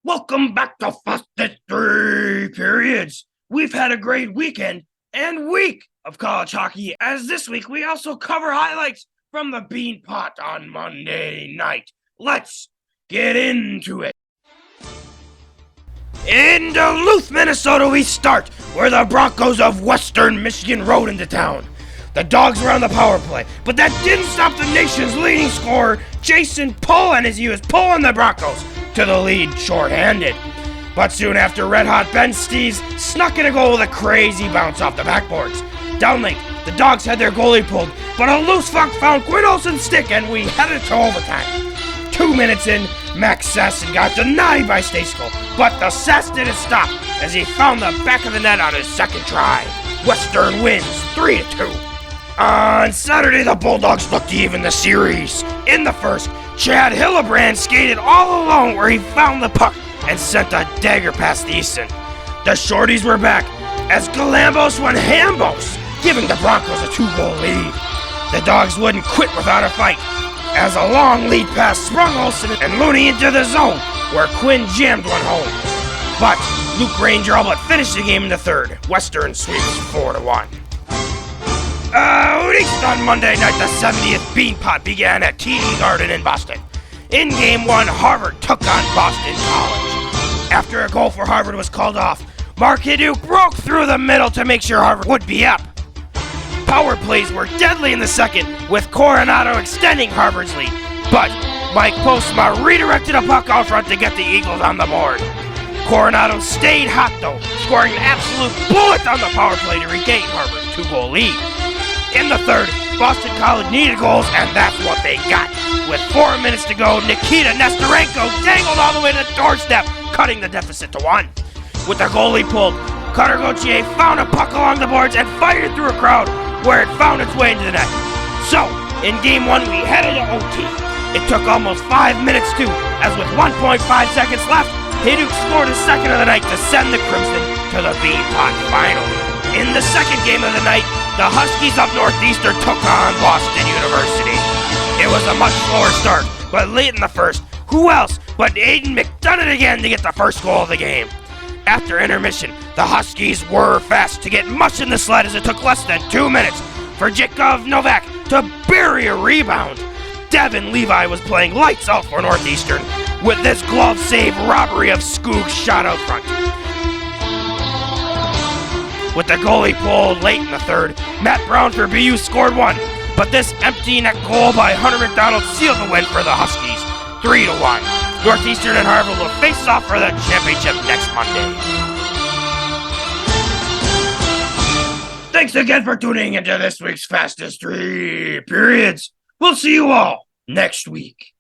Welcome back to Fastest 3 Periods. We've had a great weekend and week of college hockey, as this week we also cover highlights from the Beanpot on Monday night. Let's get into it. In Duluth, Minnesota, we start where the Broncos of Western Michigan rode into town. The Dogs were on the power play, but that didn't stop the nation's leading scorer, Jason Polan, as he was pulling the Broncos to the lead shorthanded. But soon after, red-hot Ben Steves snuck in a goal with a crazy bounce off the backboards. Downlink, the Dogs had their goalie pulled, but a loose fuck found Quinn Olsen's stick and we headed to overtime. 2 minutes in, Max Sasson got denied by Stejsko, but the Sass didn't stop as he found the back of the net on his second try. Western wins 3-2. On Saturday, the Bulldogs looked to even the series. In the first, Chad Hillebrand skated all alone where he found the puck and sent a dagger past Easton. The Shorties were back as Galambos went Hambos, giving the Broncos a 2-goal lead. The Dogs wouldn't quit without a fight as a long lead pass sprung Olsen and Looney into the zone where Quinn jammed one home. But Luke Ranger all but finished the game in the third. Western sweeps 4-1. East on Monday night, the 70th Beanpot began at TD Garden in Boston. In Game 1, Harvard took on Boston College. After a goal for Harvard was called off, Mark Hiduk broke through the middle to make sure Harvard would be up. Power plays were deadly in the second, with Coronado extending Harvard's lead. But Mike Postma redirected a puck out front to get the Eagles on the board. Coronado stayed hot though, scoring an absolute bullet on the power play to regain Harvard's 2-goal lead. In the third, Boston College needed goals, and that's what they got. With 4 minutes to go, Nikita Nesterenko dangled all the way to the doorstep, cutting the deficit to 1. With the goalie pulled, Cutter Gauthier found a puck along the boards and fired it through a crowd, where it found its way into the net. So, in Game 1, we headed to OT. It took almost 5 minutes too, as with 1.5 seconds left, Hiduk scored his second of the night to send the Crimson to the Beanpot final. In the second game of the night, the Huskies of Northeastern took on Boston University. It was a much slower start, but late in the first, who else but Aiden McDonough again to get the first goal of the game. After intermission, the Huskies were fast to get much in the sled as it took less than 2 minutes for Jikov Novak to bury a rebound. Devin Levi was playing lights out for Northeastern with this glove save robbery of Skoog's shot out front. With the goalie pulled late in the third, Matt Brown for BU scored 1, but this empty net goal by Hunter McDonald sealed the win for the Huskies, 3-1. Northeastern and Harvard will face off for the championship next Monday. Thanks again for tuning into this week's Fastest 3 Periods. We'll see you all next week.